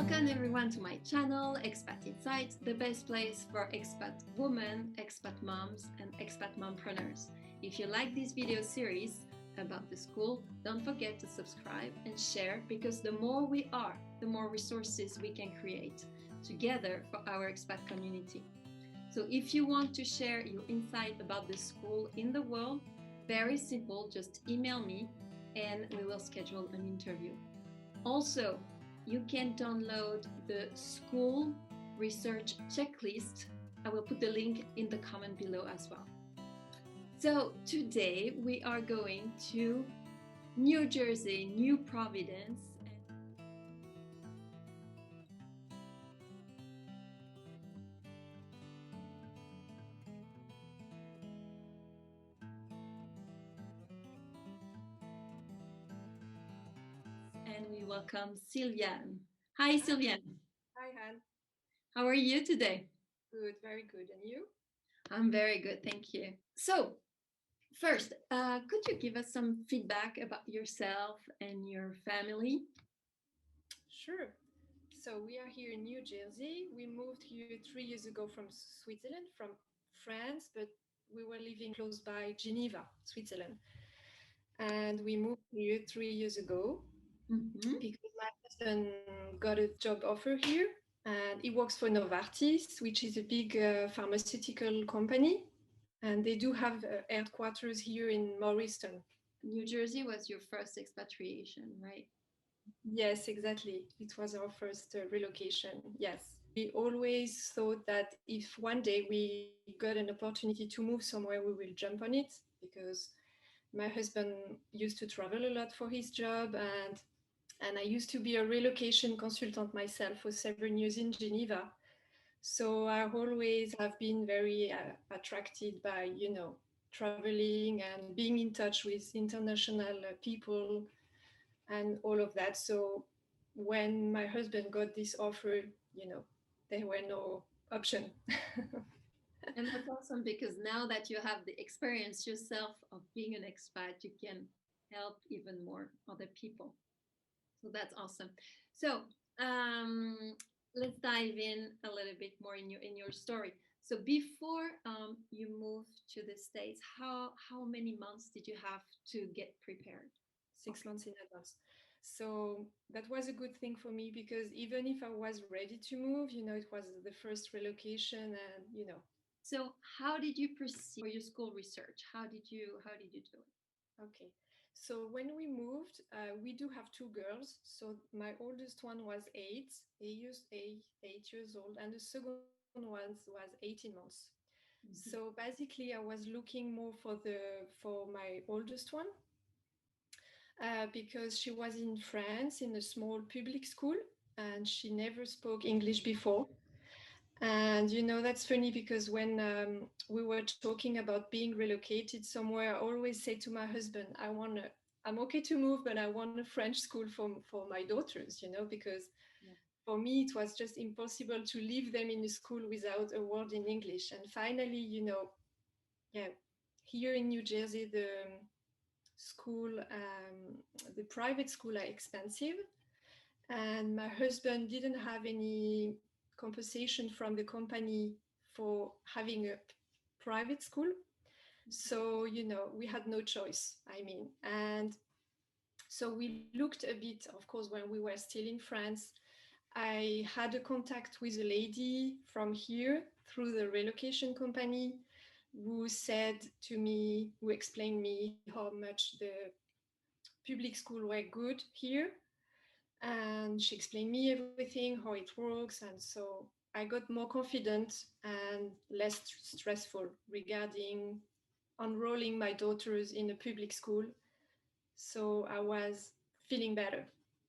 Welcome everyone to my channel, Expat Insights, the best place for expat women, expat moms, and expat mompreneurs. If you like this video series about the school, don't forget to subscribe and share, because the more we are, the more resources we can create together for our expat community. So if you want to share your insight about the school in the world, very simple, just email me and we will schedule an interview. Also, you can download the school research checklist. I will put the link in the comment below as well. So today we are going to New Jersey, New Providence. And we welcome Sylvia. Hi, Sylvia. Hi, Anne. How are you today? Good, very good. And you? I'm very good, thank you. So, first, could you give us some feedback about yourself and your family? Sure. So we are here in New Jersey. We moved here 3 years ago from Switzerland, from France, but we were living close by Geneva, Switzerland. And we moved here 3 years ago because my husband got a job offer here, and he works for Novartis, which is a big pharmaceutical company. And they do have headquarters here in Morriston. New Jersey was your first expatriation, right? Yes, exactly. It was our first relocation. Yes. We always thought that if one day we got an opportunity to move somewhere, we will jump on it, because my husband used to travel a lot for his job, and I used to be a relocation consultant myself for 7 years in Geneva. So I always have been very attracted by, traveling and being in touch with international people and all of that. So when my husband got this offer, there were no option. And that's awesome, because now that you have the experience yourself of being an expat, you can help even more other people. So that's awesome. So let's dive in a little bit more in your story. So before you moved to the States, how many months did you have to get prepared? 6 months in advance. So that was a good thing for me, because even if I was ready to move, it was the first relocation, and. So how did you proceed for your school research? How did you do it? Okay. So when we moved, we do have 2 girls. So my oldest one was 8 years old, and the second one was 18 months. So basically, I was looking more for my oldest one, because she was in France in a small public school, and she never spoke English before. And that's funny, because when we were talking about being relocated somewhere, I always say to my husband, I'm okay to move, but I want a French school for my daughters, because for me it was just impossible to leave them in a school without a word in English. And finally, here in New Jersey, the private school are expensive, and my husband didn't have any compensation from the company for having a private school. So, we had no choice, and so we looked a bit. Of course, when we were still in France, I had a contact with a lady from here through the relocation company, who explained me how much the public school were good here. And she explained me everything, how it works. And so I got more confident and less stressful regarding enrolling my daughters in a public school. So I was feeling better.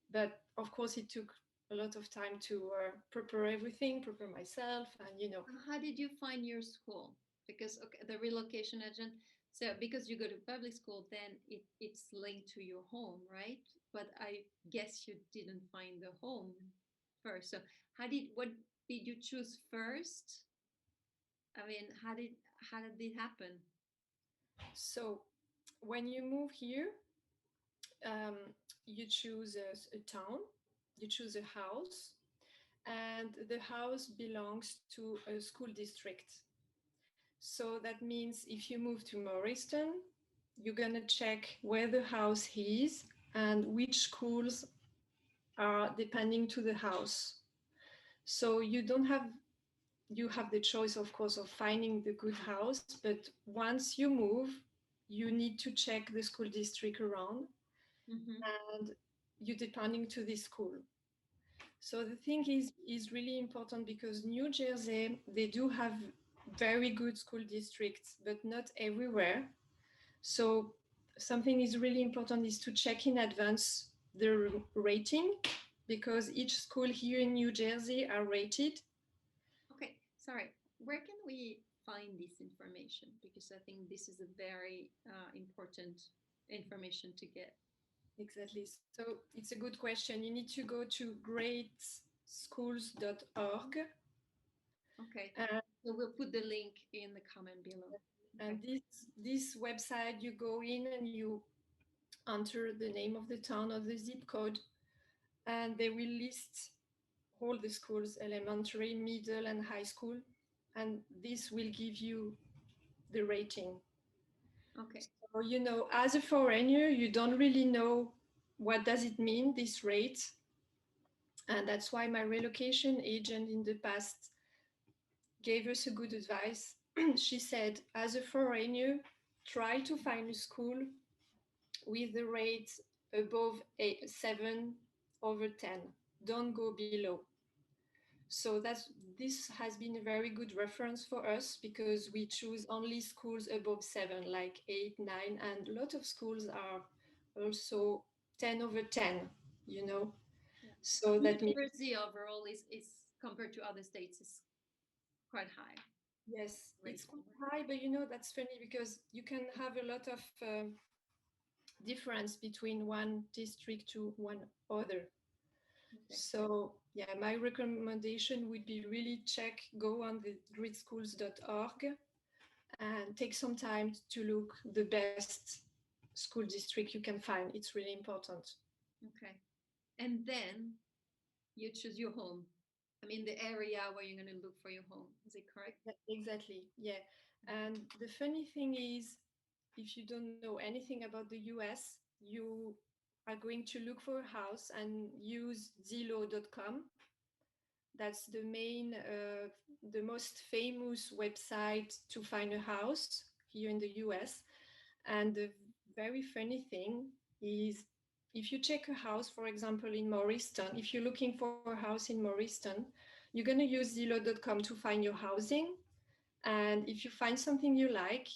But of course, it took a lot of time to prepare myself, and. How did you find your school? Because the relocation agent, so because you go to public school, then it's linked to your home, right? But I guess you didn't find the home first. So what did you choose first? I mean, how did it happen? So when you move here, you choose a town, you choose a house, and the house belongs to a school district. So that means if you move to Morriston, you're going to check where the house is and which schools are depending to the house. So you have the choice, of course, of finding the good house, but once you move, you need to check the school district around Mm-hmm. and you're depending to this school. So the thing is really important because New Jersey, they do have very good school districts, but not everywhere. So something is really important is to check in advance the rating because each school here in New Jersey are rated. Okay, sorry. Where can we find this information? Because I think this is a very important information to get. Exactly. So it's a good question. You need to go to greatschools.org. Okay, And, so we'll put the link in the comment below. Okay. and this website, you go in and you enter the name of the town or the zip code, and they will list all the schools, elementary, middle, and high school. And this will give you the rating. Okay. So, as a foreigner, you don't really know what does it mean, this rate. And that's why my relocation agent in the past gave us a good advice. She said, as a foreigner, try to find a school with the rate above 7 over 10. Don't go below. So this has been a very good reference for us because we choose only schools above 7, like 8, 9, and a lot of schools are also 10 over 10, you know. Yeah. So New that means, Jersey overall is compared to other states is quite high yes, it's rating, quite right? high, but that's funny because you can have a lot of difference between one district to one other. Okay. So yeah, my recommendation would be really go on the gridschools.org and take some time to look the best school district you can find. It's really important. Okay. And then you choose your home. I mean, the area where you're going to look for your home. Is it correct? Yeah, exactly. Yeah. And the funny thing is, if you don't know anything about the US, you are going to look for a house and use Zillow.com. That's the most famous website to find a house here in the US. And the very funny thing is, if you check a house, for example, in Morriston, if you're looking for a house in Morriston, you're going to use Zillow.com to find your housing. And if you find something you like,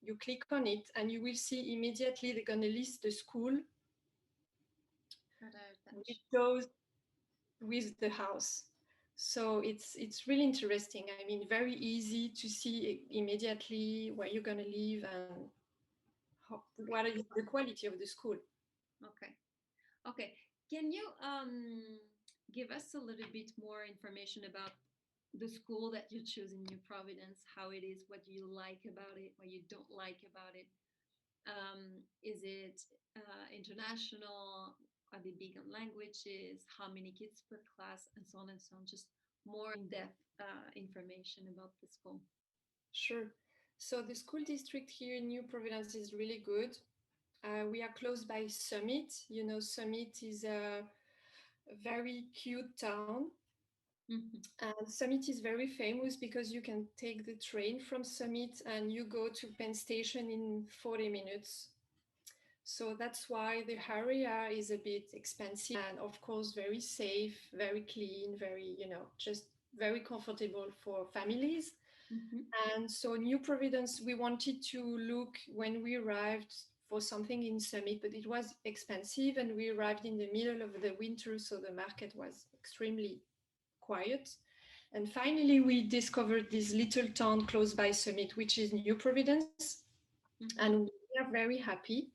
you click on it and you will see immediately they're going to list the school That I with attach. those with the house. So it's really interesting. I mean, very easy to see immediately where you're going to live and Okay. what is the quality of the school. Okay. Okay. Can you give us a little bit more information about the school that you choose in New Providence, how it is, what you like about it, what you don't like about it? Is it international? Are they big on languages? How many kids per class, and so on and so on? Just more in-depth information about the school. Sure. So the school district here in New Providence is really good. We are close by Summit. Summit is a very cute town. Mm-hmm. And Summit is very famous because you can take the train from Summit and you go to Penn Station in 40 minutes. So that's why the area is a bit expensive and, of course, very safe, very clean, very, just very comfortable for families. Mm-hmm. And so New Providence, we wanted to look when we arrived for something in Summit, but it was expensive and we arrived in the middle of the winter, so the market was extremely quiet. And finally, we discovered this little town close by Summit, which is New Providence, Mm-hmm. and we are very happy.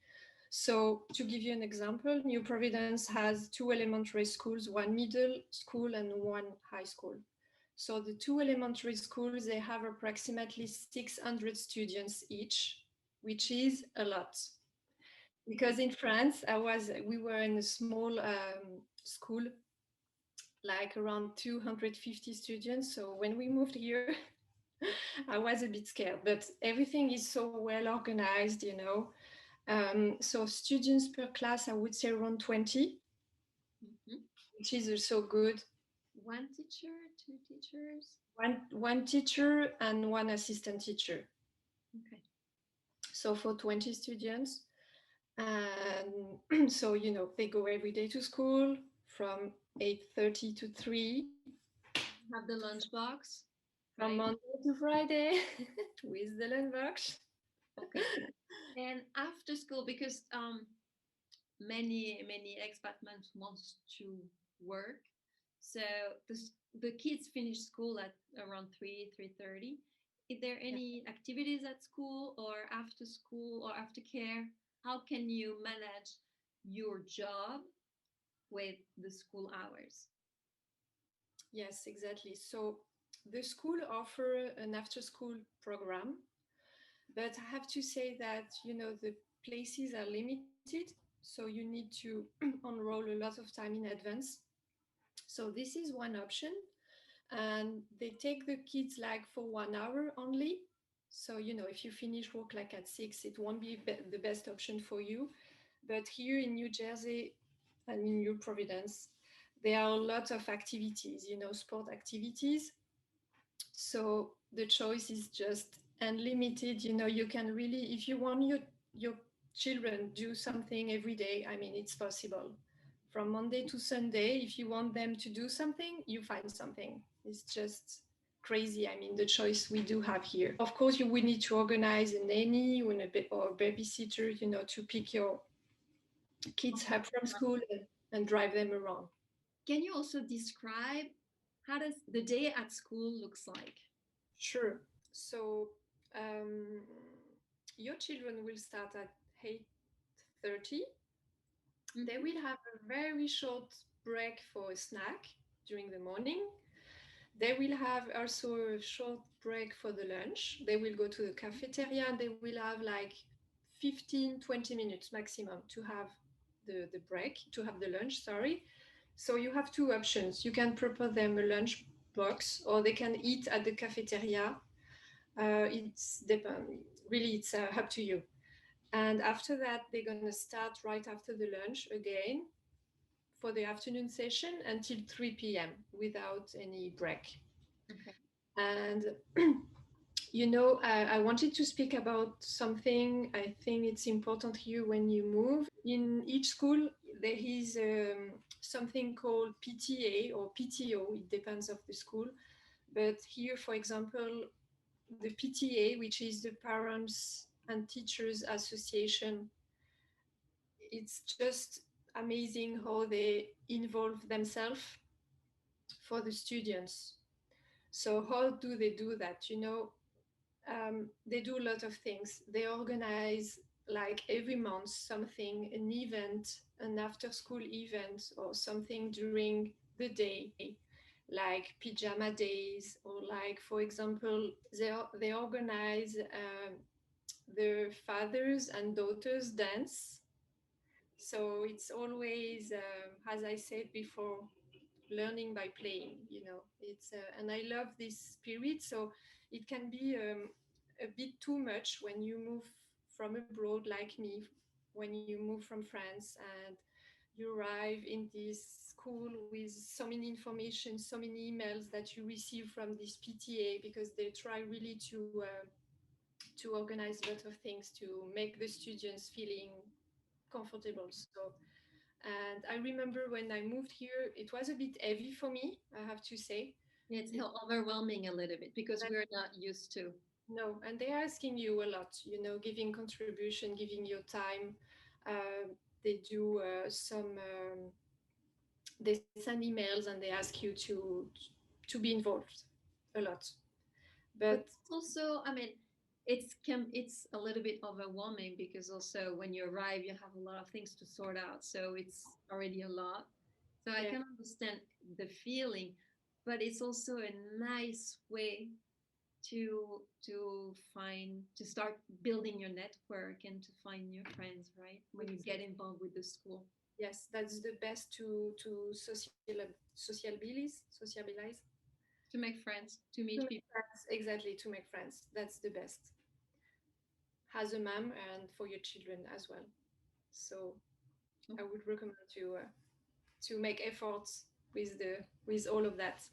So to give you an example, New Providence has 2 elementary schools, 1 middle school and 1 high school. So the 2 elementary schools, they have approximately 600 students each, which is a lot. Because in France, we were in a small school like around 250 students. So when we moved here, I was a bit scared, but everything is so well organized, you know. So students per class, I would say around 20, Mhm. which is also good. One teacher, two teachers. One teacher and one assistant teacher. Okay. So for 20 students. And so, you know, they go every day to school from 8:30 to 3, Have the lunchbox, from right? Monday to Friday with the lunchbox. Okay. And after school, because many expat moms wants to work, so the kids finish school at around 3:30. Is there Yeah. any activities at school or after school or after care? How can you manage your job with the school hours? Yes, exactly. So the school offer an after school program, but I have to say that, you know, the places are limited. So you need to enroll a lot of time in advance. So this is one option. And they take the kids like for 1 hour only. So, you know, if you finish work like at 6, it won't be the best option for you. But here in New Jersey and in New Providence, there are a lot of activities, you know, sport activities. So the choice is just unlimited. You know, you can really, if you want your children do something every day, I mean, it's possible. From Monday to Sunday, if you want them to do something, you find something. It's just crazy. I mean, the choice we do have here. Of course, you will need to organize a nanny or a babysitter, you know, to pick your kids up from school and drive them around. Can you also describe how does the day at school looks like? Sure. So um, your children will start at 8:30. They Mhm. will have a very short break for a snack during the morning. They will have also a short break for the lunch. They will go to the cafeteria and they will have like 15, 20 minutes maximum to have the break, to have the lunch, sorry. So you have two options. You can prepare them a lunch box or they can eat at the cafeteria. It's depend really it's up to you. And after that they're going to start right after the lunch again for the afternoon session until 3 p.m. without any break. Okay. And you know, I wanted to speak about something I think it's important here when you move. In each school, there is something called PTA or PTO, it depends of the school. But here, for example, the PTA, which is the Parents and Teachers Association, it's just amazing how they involve themselves for the students. So how do they do that? You know, they do a lot of things. They organize like every month something, an event, an after school event, or something during the day, like pajama days, or like, for example, they organize the fathers and daughters dance. So it's always, as I said before, learning by playing. You know, it's and I love this spirit. So it can be a bit too much when you move from abroad, like me, when you move from France and you arrive in this school with so many information, so many emails that you receive from this PTA, because they try really to organize a lot of things to make the students feeling comfortable. So, and I remember when I moved here, it was a bit heavy for me, I have to say. It's It, overwhelming a little bit because and we're not used to. no, and they're asking you a lot, you know, giving contribution, giving your time. They do they send emails and they ask you to be involved a lot. But But it's also, I mean, it's a little bit overwhelming because also when you arrive, you have a lot of things to sort out. So it's already a lot. So I yeah, can understand the feeling, but it's also a nice way to start building your network and to find new friends, right? When you get involved with the school. Yes, that's the best to socialize, To make friends, to to meet make people. friends. Exactly, to make friends. That's the best as a mom and for your children as well. So Oh, I would recommend to make efforts with all of that.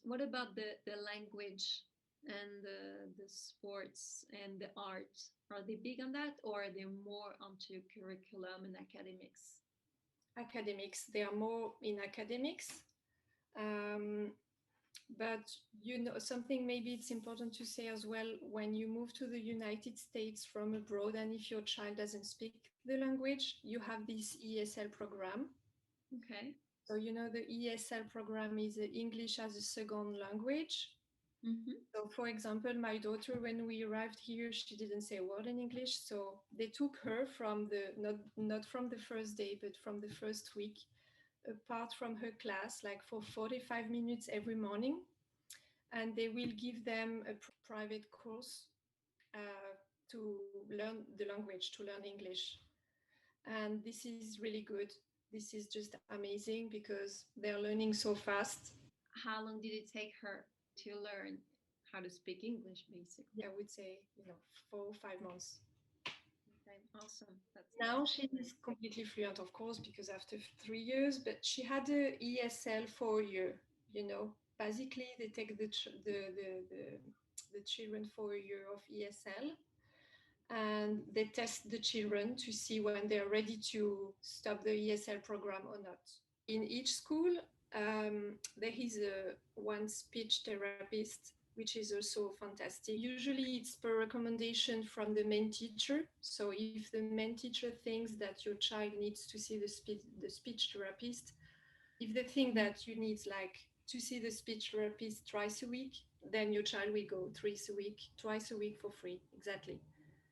what about the language and the sports and the art? Are they big on that, or are they more onto curriculum and academics? Academics, they are more in academics. Um, but something maybe it's important to say as well, when you move to the United States from abroad, and if your child doesn't speak the language, you have this ESL program. Okay. So the ESL program is English as a second language. Mm-hmm. So, for example, my daughter, when we arrived here, she didn't say a word in English. So they took her from the not from the first day, but from the first week, apart from her class, like for 45 minutes every morning, and they will give them a private course to learn the language, to learn English. And this is really good. This is just amazing because they're learning so fast. How long did it take her to learn how to speak English, Yeah, basically? I would say 4 or 5 months. Okay, awesome. That's Now she's completely fluent, of course, because after 3 years, but she had a ESL for a year. Basically they take the children for a year of ESL, and they test the children to see when they're ready to stop the ESL program or not. In each school, there is one speech therapist, which is also fantastic. Usually, it's per recommendation from the main teacher. So, if the main teacher thinks that your child needs to see the speech therapist, if they think that you need like to see the speech therapist twice a week, then your child will go twice a week for free. Exactly.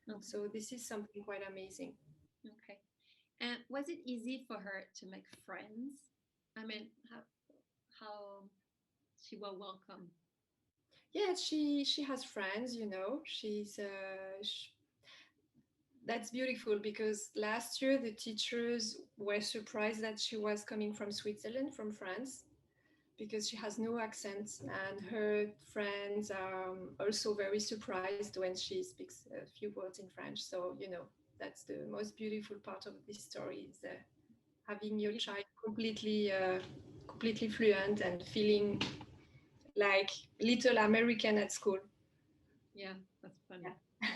okay. So this is something quite amazing. Okay. And was it easy for her to make friends? I mean, how she was welcome? Yeah, she has friends. She's that's beautiful because last year the teachers were surprised that she was coming from Switzerland, from France, because she has no accent, and her friends are also very surprised when she speaks a few words in French. So that's the most beautiful part of this story, is having your child completely fluent and feeling like little American at school. Yeah, that's funny. Yeah.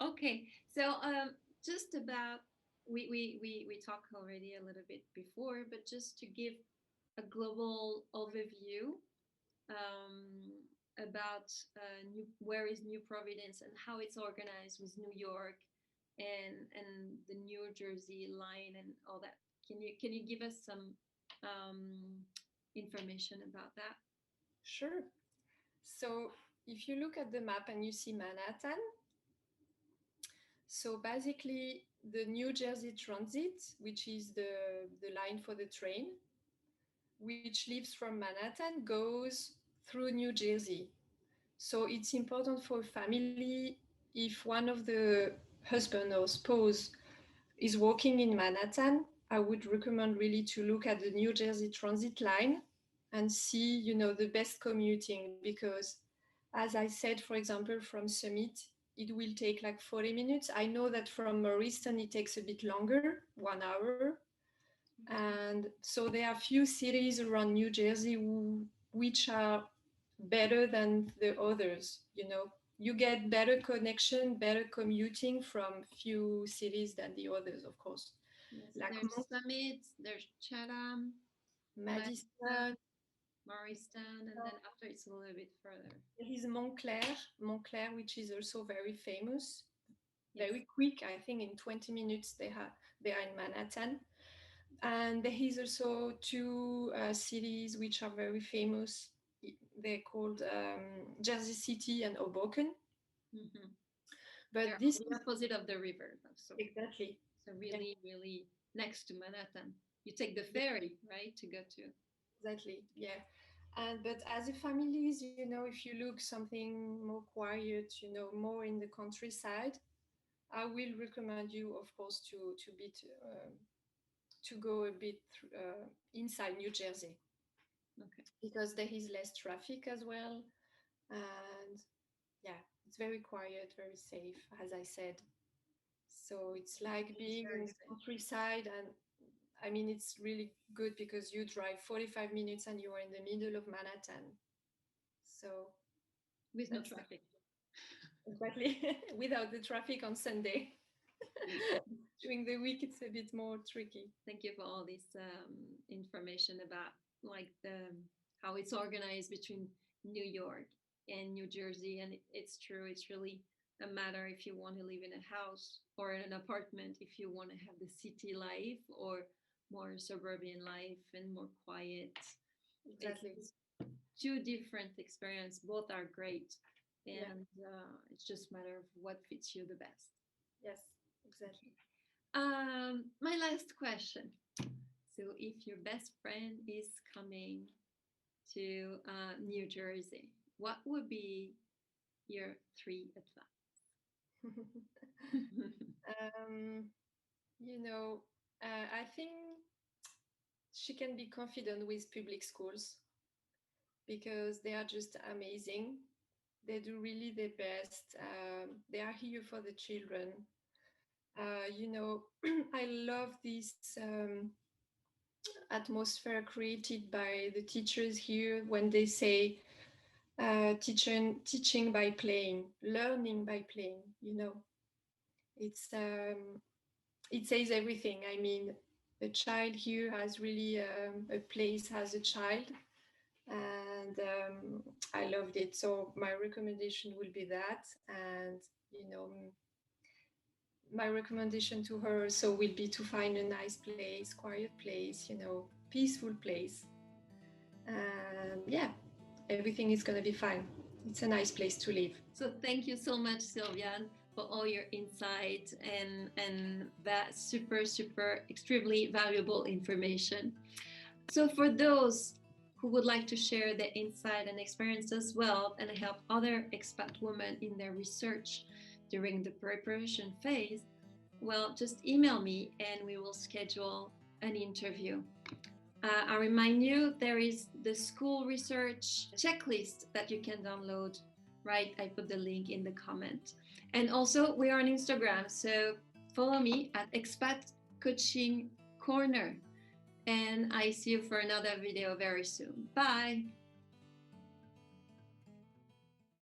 Okay, so just about we talked already a little bit before, but just to give a global overview about where is New Providence and how it's organized with New York and the New Jersey line and all that. Can you give us some information about that? Sure. So if you look at the map and you see Manhattan, so basically the New Jersey Transit, which is the line for the train, which leaves from Manhattan, goes through New Jersey. So it's important for a family, if one of the husband or spouse is working in Manhattan, I would recommend really to look at the New Jersey Transit line and see, the best commuting, because as I said, for example, from Summit, it will take like 40 minutes. I know that from Morriston it takes a bit longer, 1 hour. And so there are few cities around New Jersey which are better than the others. You get better connection, better commuting from few cities than the others, of course. Yes, Like there's Summit, there's Chatham, Madison, Madison, Morristown, and then after it's a little bit further. there is Montclair, which is also very famous, Yes. very quick. I think in 20 minutes they are in Manhattan. And there is also two cities which are very famous. They're called Jersey City and Hoboken. Mm-hmm. They're But on this the is opposite of the river, so exactly, yeah, really, really next to Manhattan. You take the ferry, right, to go to. exactly, yeah. And but as a families, if you look something more quiet, more in the countryside, I will recommend you, of course, to to go a bit inside New Jersey. Okay. Because there is less traffic as well. And yeah, it's very quiet, very safe, as I said. So it's like being in the countryside. And I mean, it's really good because you drive 45 minutes and you are in the middle of Manhattan. So with no traffic. Exactly. Without the traffic on Sunday. During the week, it's a bit more tricky. Thank you for all this information about like how it's organized between New York and New Jersey. And it's true. It's really a matter if you want to live in a house or in an apartment, if you want to have the city life or more suburban life and more quiet. Exactly. It's two different experiences. Both are great. And it's just a matter of what fits you the best. Yes, exactly. My last question. So, if your best friend is coming to New Jersey, what would be your 3 advice? You know, I think she can be confident with public schools because they are just amazing. They do really their best. They are here for the children. You know, I love this atmosphere created by the teachers here when they say teaching by playing, learning by playing. You know, it says everything. I mean, a child here has really a place as a child, and I loved it. So my recommendation will be that, and you know, my recommendation to her also will be to find a nice place, quiet place, you know, peaceful place, and yeah, everything is gonna be fine. It's a nice place to live. So thank you so much, Sylvia, for all your insight and that super extremely valuable information. So for those who would like to share their insight and experience as well and help other expat women in their research during the preparation phase, well, just email me and we will schedule an interview. I remind you, there is the school research checklist that you can download, right? I put the link in the comment. And also, we are on Instagram, so follow me at Expat Coaching Corner. And I see you for another video very soon. Bye!